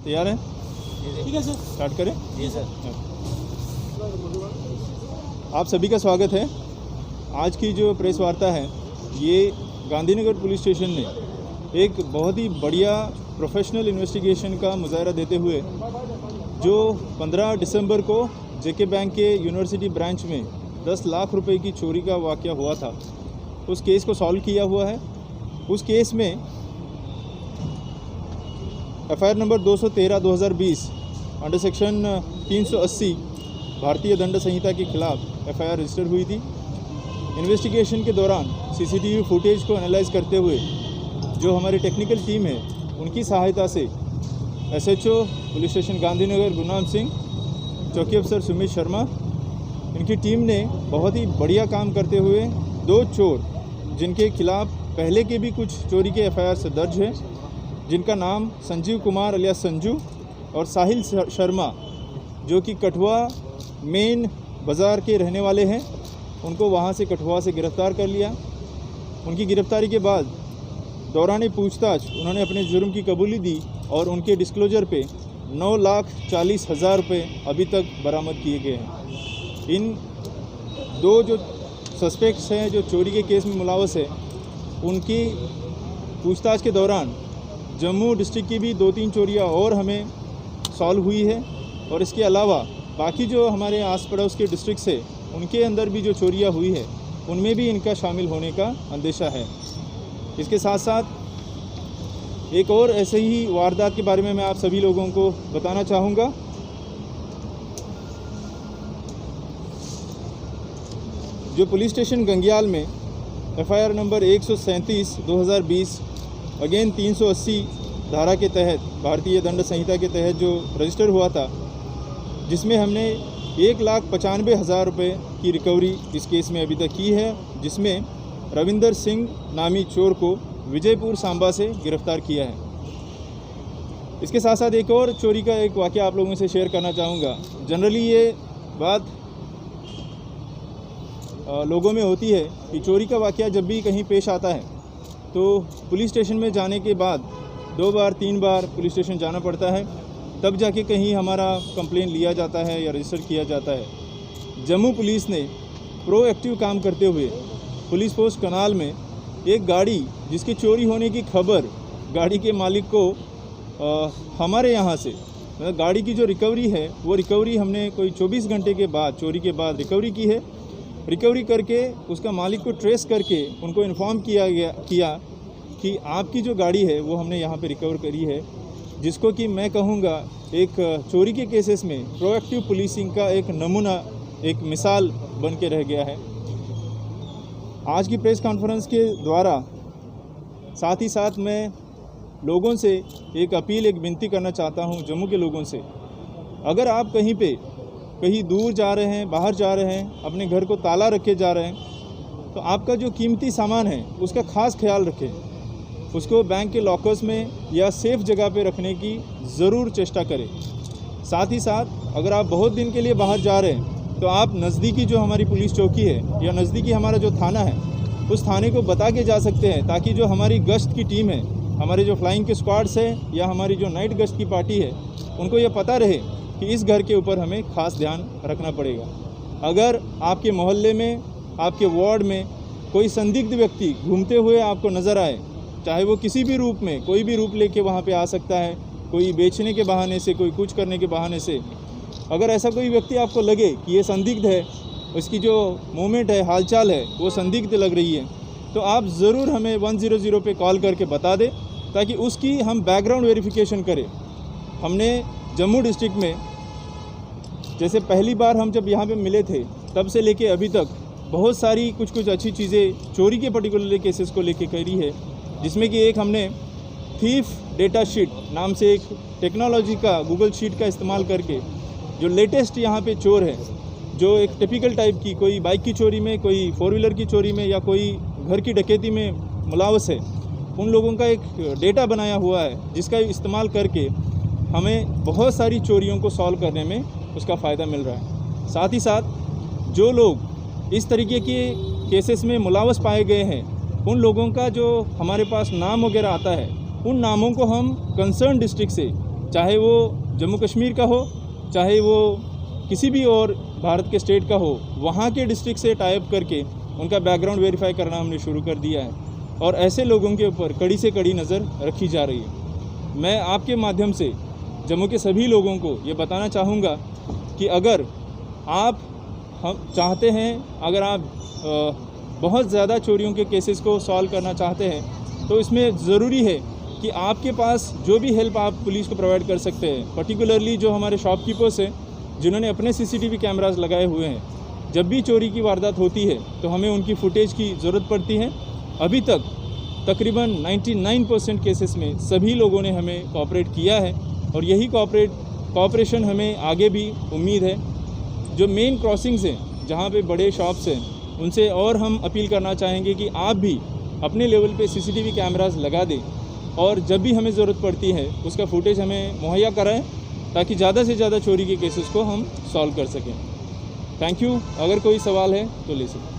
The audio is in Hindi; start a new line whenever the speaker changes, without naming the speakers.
तैयार हैं?
ठीक है सर,
स्टार्ट करें।
जी सर।
आप सभी का स्वागत है। आज की जो प्रेस वार्ता है ये गांधीनगर पुलिस स्टेशन ने एक बहुत ही बढ़िया प्रोफेशनल इन्वेस्टिगेशन का मुजाहरा देते हुए जो 15 दिसंबर को जेके बैंक के यूनिवर्सिटी ब्रांच में 10 लाख रुपए की चोरी का वाक़या हुआ था, उस केस को सॉल्व किया हुआ है। उस केस में एफआईआर नंबर 213/2020 अंडर सेक्शन 380 भारतीय दंड संहिता के खिलाफ एफआईआर रजिस्टर हुई थी। इन्वेस्टिगेशन के दौरान सीसीटीवी फुटेज को एनालाइज करते हुए जो हमारी टेक्निकल टीम है उनकी सहायता से SHO police station Gandhinagar Gurnam Singh, चौकी अफसर सुमित शर्मा, इनकी टीम ने बहुत ही बढ़िया काम करते हुए 2 चोर जिनके खिलाफ पहले के भी कुछ चोरी के एफआईआर से दर्ज है, जिनका नाम संजीव कुमार अलियास संजू और साहिल शर्मा जो कि कठुआ मेन बाज़ार के रहने वाले हैं, उनको वहां से कठुआ से गिरफ़्तार कर लिया। उनकी गिरफ़्तारी के बाद दौरान पूछताछ उन्होंने अपने जुर्म की कबूली दी और उनके डिस्क्लोजर पे 9,40,000 रुपये अभी तक बरामद किए गए हैं। इन 2 जो सस्पेक्ट्स हैं जो चोरी के केस में मुलव्वस है, उनकी पूछताछ के दौरान जम्मू डिस्ट्रिक्ट की भी 2-3 चोरियां और हमें सॉल्व हुई है और इसके अलावा बाकी जो हमारे आस पड़ोस के डिस्ट्रिक्ट से उनके अंदर भी जो चोरियां हुई है उनमें भी इनका शामिल होने का अंदेशा है। इसके साथ साथ एक और ऐसे ही वारदात के बारे में मैं आप सभी लोगों को बताना चाहूँगा। जो पुलिस स्टेशन गंगियाल में एफआईआर नंबर 137/2020 अगेन 380 धारा के तहत भारतीय दंड संहिता के तहत जो रजिस्टर हुआ था, जिसमें हमने 1,95,000 रुपये की रिकवरी इस केस में अभी तक की है, जिसमें रविंदर सिंह नामी चोर को विजयपुर सांबा से गिरफ्तार किया है। इसके साथ साथ एक और चोरी का एक वाक़या आप लोगों से शेयर करना चाहूँगा। जनरली ये बात लोगों में होती है कि चोरी का वाक़या जब भी कहीं पेश आता है तो पुलिस स्टेशन में जाने के बाद 2 बार 3 बार पुलिस स्टेशन जाना पड़ता है, तब जाके कहीं हमारा कंप्लेन लिया जाता है या रजिस्टर किया जाता है। जम्मू पुलिस ने प्रोएक्टिव काम करते हुए पुलिस पोस्ट कनाल में एक गाड़ी जिसकी चोरी होने की खबर गाड़ी के मालिक को हमारे यहाँ से मतलब गाड़ी की जो रिकवरी है वो रिकवरी हमने कोई 24 घंटे के बाद चोरी के बाद रिकवरी की है। रिकवरी करके उसका मालिक को ट्रेस करके उनको इन्फॉर्म किया कि आपकी जो गाड़ी है वो हमने यहाँ पे रिकवर करी है, जिसको कि मैं कहूँगा एक चोरी के केसेस में प्रोएक्टिव पुलिसिंग का एक नमूना, एक मिसाल बन के रह गया है। आज की प्रेस कॉन्फ्रेंस के द्वारा साथ ही साथ मैं लोगों से एक अपील, एक विनती करना चाहता हूँ जम्मू के लोगों से। अगर आप कहीं दूर जा रहे हैं, बाहर जा रहे हैं, अपने घर को ताला रखे जा रहे हैं, तो आपका जो कीमती सामान है उसका ख़ास ख्याल रखें। उसको बैंक के लॉकर्स में या सेफ़ जगह पे रखने की ज़रूर चेष्टा करें। साथ ही साथ अगर आप बहुत दिन के लिए बाहर जा रहे हैं तो आप नज़दीकी जो हमारी पुलिस चौकी है या नज़दीकी हमारा जो थाना है उस थाने को बता के जा सकते हैं, ताकि जो हमारी गश्त की टीम है, हमारे जो फ्लाइंग के स्क्वाड्स है या हमारी जो नाइट गश्त की पार्टी है, उनको ये पता रहे कि इस घर के ऊपर हमें ख़ास ध्यान रखना पड़ेगा। अगर आपके मोहल्ले में, आपके वार्ड में कोई संदिग्ध व्यक्ति घूमते हुए आपको नज़र आए, चाहे वो किसी भी रूप में, कोई भी रूप लेके वहाँ पे आ सकता है, कोई बेचने के बहाने से, कोई कुछ करने के बहाने से, अगर ऐसा कोई व्यक्ति आपको लगे कि ये संदिग्ध है, उसकी जो मूवमेंट है, हालचाल है, वो संदिग्ध लग रही है, तो आप ज़रूर हमें 100 पे कॉल करके बता दें, ताकि उसकी हम बैकग्राउंड वेरिफिकेशन करें। हमने जम्मू डिस्ट्रिक्ट में जैसे पहली बार हम जब यहाँ पे मिले थे तब से लेके अभी तक बहुत सारी कुछ अच्छी चीज़ें चोरी के पर्टिकुलर केसेस को लेके करी है, जिसमें कि एक हमने थीफ डेटा शीट नाम से एक टेक्नोलॉजी का गूगल शीट का इस्तेमाल करके जो लेटेस्ट यहाँ पे चोर है, जो एक टिपिकल टाइप की, कोई बाइक की चोरी में, कोई 4 व्हीलर की चोरी में या कोई घर की डकैती में मुलव्वस है, उन लोगों का एक डेटा बनाया हुआ है, जिसका इस्तेमाल करके हमें बहुत सारी चोरियों को सॉल्व करने में उसका फ़ायदा मिल रहा है। साथ ही साथ जो लोग इस तरीके के केसेस में मुलव्वस पाए गए हैं, उन लोगों का जो हमारे पास नाम वगैरह आता है, उन नामों को हम कंसर्न डिस्ट्रिक्ट से चाहे वो जम्मू कश्मीर का हो, चाहे वो किसी भी और भारत के स्टेट का हो, वहाँ के डिस्ट्रिक्ट से टाइप करके उनका बैकग्राउंड वेरीफाई करना हमने शुरू कर दिया है और ऐसे लोगों के ऊपर कड़ी से कड़ी नज़र रखी जा रही है। मैं आपके माध्यम से जम्मू के सभी लोगों को ये बताना चाहूँगा कि अगर आप हम चाहते हैं, अगर आप बहुत ज़्यादा चोरियों के केसेस को सॉल्व करना चाहते हैं, तो इसमें ज़रूरी है कि आपके पास जो भी हेल्प आप पुलिस को प्रोवाइड कर सकते हैं, पर्टिकुलरली जो हमारे शॉपकीपर्स हैं जिन्होंने अपने CCTV कैमरास लगाए हुए हैं, जब भी चोरी की वारदात होती है तो हमें उनकी फुटेज की ज़रूरत पड़ती है। अभी तक तकरीबन 99% केसेस में सभी लोगों ने हमें कोऑपरेट किया है और यही कोऑपरेशन हमें आगे भी उम्मीद है। जो मेन क्रॉसिंग्स हैं, जहाँ पे बड़े शॉप्स हैं, उनसे और हम अपील करना चाहेंगे कि आप भी अपने लेवल पे CCTV कैमरास लगा दें और जब भी हमें ज़रूरत पड़ती है उसका फुटेज हमें मुहैया कराएं ताकि ज़्यादा से ज़्यादा चोरी के केसेस को हम सॉल्व कर सकें। Thank you. अगर कोई सवाल है तो ले सकते हैं।